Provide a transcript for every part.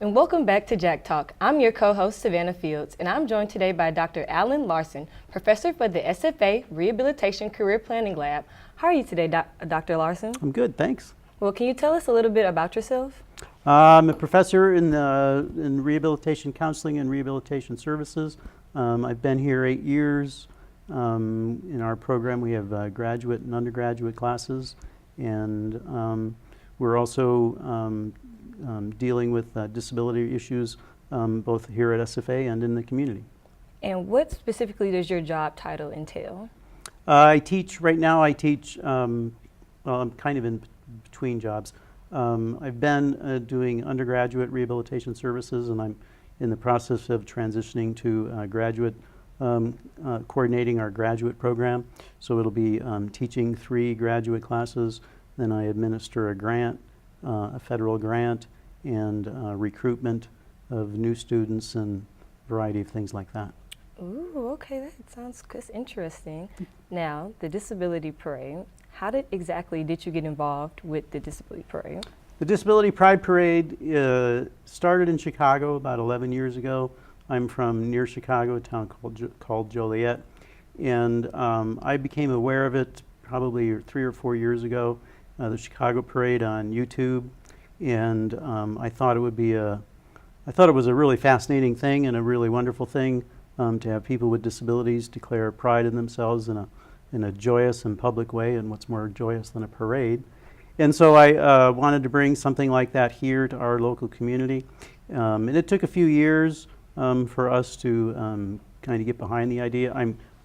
And welcome back to Jack Talk. I'm your co-host, Savannah Fields, and I'm joined today by Dr. Alan Larson, professor for the SFA Rehabilitation Career Planning Lab. How are you today, Dr. Larson? I'm good, thanks. Well, can you tell us a little bit about yourself? I'm a professor in rehabilitation counseling and rehabilitation services. I've been here 8 years. In our program, we have graduate and undergraduate classes, and we're also dealing with disability issues both here at SFA and in the community. And what specifically does your job title entail? I teach, right now I teach, well, I'm kind of in between jobs. I've been doing undergraduate rehabilitation services, and I'm in the process of transitioning to graduate, coordinating our graduate program. So it'll be teaching 3 graduate classes, then I administer a grant, a federal grant, and recruitment of new students and a variety of things like that. Ooh, okay, that sounds interesting. Now, the Disability Parade, how exactly did you get involved with the Disability Parade? The Disability Pride Parade started in Chicago about 11 years ago. I'm from near Chicago, a town called Joliet, and I became aware of it probably 3 or 4 years ago, the Chicago Parade on YouTube, and I thought it was a really fascinating thing and a really wonderful thing to have people with disabilities declare pride in themselves in a joyous and public way, and what's more joyous than a parade. And so I wanted to bring something like that here to our local community. And it took a few years for us to kind of get behind the idea.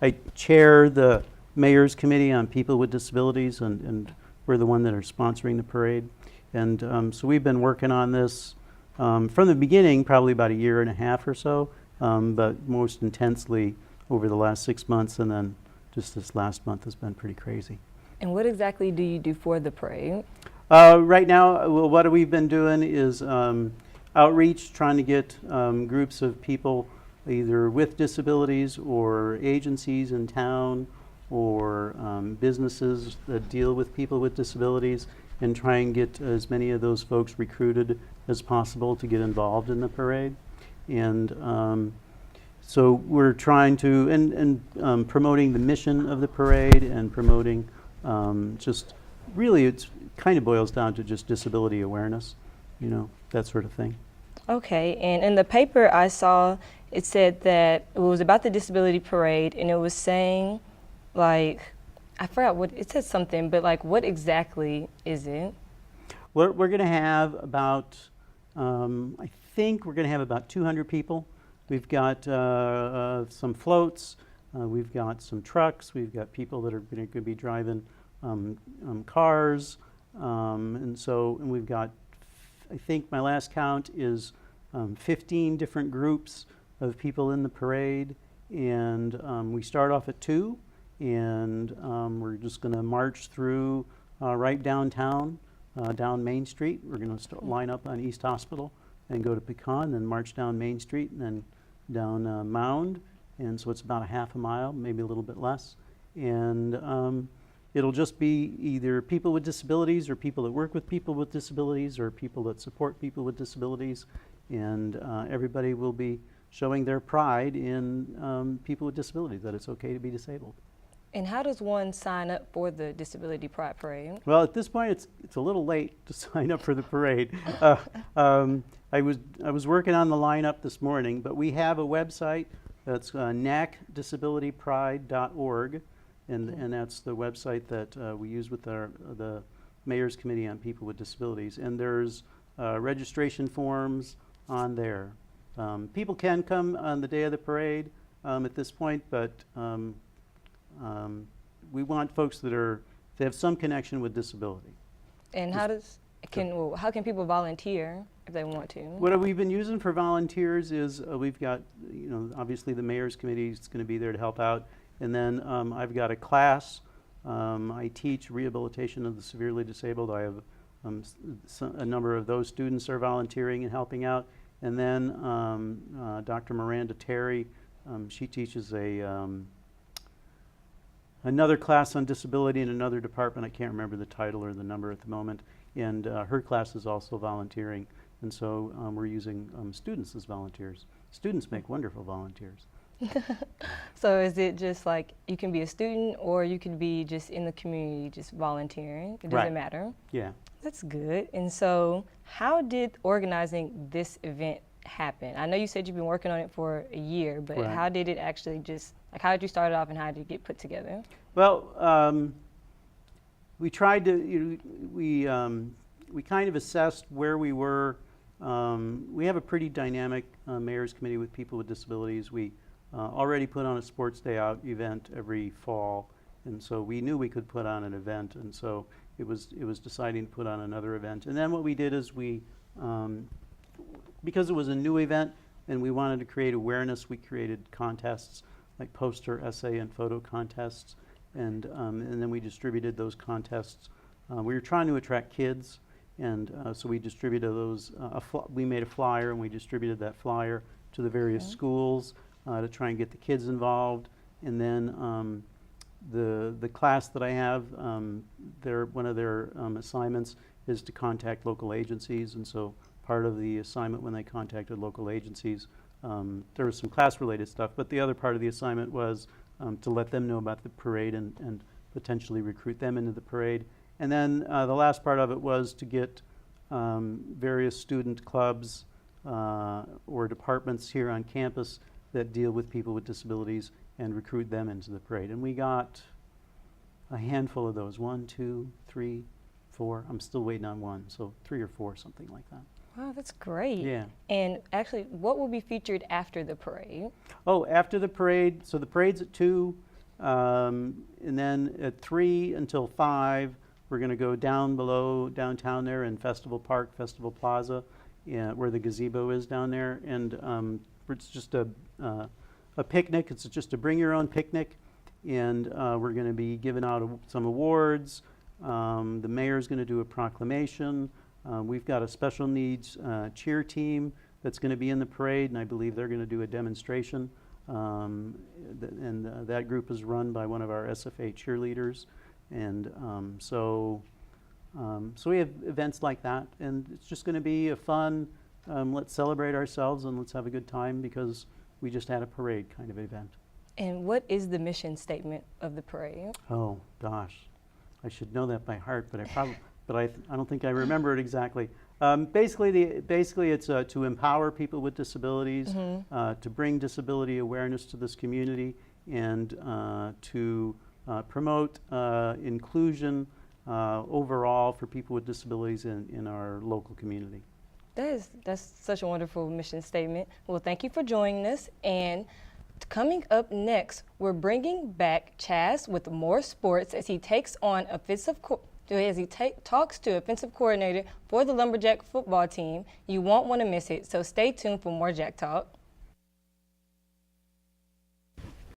I chair the Mayor's Committee on People with Disabilities, and we're the one that are sponsoring the parade. And so we've been working on this from the beginning, probably about 1.5 years or so, but most intensely over the last 6 months, and then just this last month has been pretty crazy. And what exactly do you do for the parade? Right now, well, what we've been doing is outreach, trying to get groups of people either with disabilities or agencies in town or businesses that deal with people with disabilities, and try and get as many of those folks recruited as possible to get involved in the parade. And so we're trying to, and promoting the mission of the parade and promoting just really, it's kind of boils down to just disability awareness, you know, that sort of thing. Okay, and in the paper I saw, it said that it was about the Disability Parade, and it was saying, like, I forgot what, it said something, but like, what exactly is it? We're going to have about, I think we're going to have about 200 people. We've got some floats, we've got some trucks, we've got people that are going to be driving cars, and we've got, I think my last count is 15 different groups of people in the parade, and we start off at 2, and we're just going to march through right downtown, down Main Street. We're going to line up on East Hospital and go to Pecan, then march down Main Street and then down Mound, and so it's about a half a mile, maybe a little bit less, and it'll just be either people with disabilities or people that work with people with disabilities or people that support people with disabilities, and everybody will be showing their pride in people with disabilities, that it's okay to be disabled. And how does one sign up for the Disability Pride Parade? Well, at this point, it's a little late to sign up for the parade. I was working on the lineup this morning, but we have a website that's nacdisabilitypride.org, and that's the website that we use with the Mayor's Committee on People with Disabilities. And there's registration forms on there. People can come on the day of the parade at this point, but we want folks that have some connection with disability. And how can people volunteer if they want to? What we've been using for volunteers is we've got, you know, obviously the Mayor's Committee is going to be there to help out, and then I've got a class. I teach rehabilitation of the severely disabled. I have a number of those students are volunteering and helping out, and then Dr. Miranda Terry, she teaches another class on disability in another department. I can't remember the title or the number at the moment, and her class is also volunteering. And so we're using students as volunteers. Students make wonderful volunteers. So is it just like you can be a student or you can be just in the community just volunteering? It doesn't Right. matter. Yeah. That's good. And so how did organizing this event happen? I know you said you've been working on it for a year, but Right. how did it actually just, like how did you start it off and how did it get put together? Well, we tried to, we kind of assessed where we were. We have a pretty dynamic mayor's committee with people with disabilities. We already put on a sports day out event every fall, and so we knew we could put on an event, and so it was deciding to put on another event. And then what we did is we, because it was a new event and we wanted to create awareness, we created contests like poster, essay, and photo contests, and then we distributed those contests. We were trying to attract kids, and so we distributed those. We made a flyer and we distributed that flyer to the various schools to try and get the kids involved. And then the class that I have, one of their assignments is to contact local agencies, and so part of the assignment when they contacted local agencies, there was some class-related stuff, but the other part of the assignment was to let them know about the parade and potentially recruit them into the parade. And then the last part of it was to get various student clubs or departments here on campus that deal with people with disabilities and recruit them into the parade. And we got a handful of those, 1, 2, 3, 4. I'm still waiting on one, so 3 or 4, something like that. Wow, that's great. Yeah. And actually, what will be featured after the parade? Oh, after the parade, so the parade's at 2, and then at 3 until 5, we're going to go down below downtown there in Festival Park, Festival Plaza, where the gazebo is down there, and it's just a picnic. It's just a bring your own picnic, and we're going to be giving out some awards. The mayor's going to do a proclamation. We've got a special needs cheer team that's going to be in the parade, and I believe they're going to do a demonstration. That group is run by one of our SFA cheerleaders, and so we have events like that, and it's just going to be a fun, let's celebrate ourselves and let's have a good time because we just had a parade kind of event. And what is the mission statement of the parade? Oh gosh, I should know that by heart, but I don't think I remember it exactly. Basically, it's to empower people with disabilities, to bring disability awareness to this community, and to promote inclusion overall for people with disabilities in our local community. That's such a wonderful mission statement. Well, thank you for joining us. And coming up next, we're bringing back Chaz with more sports as he takes on talks to offensive coordinator for the Lumberjack football team. You won't want to miss it, so stay tuned for more Jack Talk.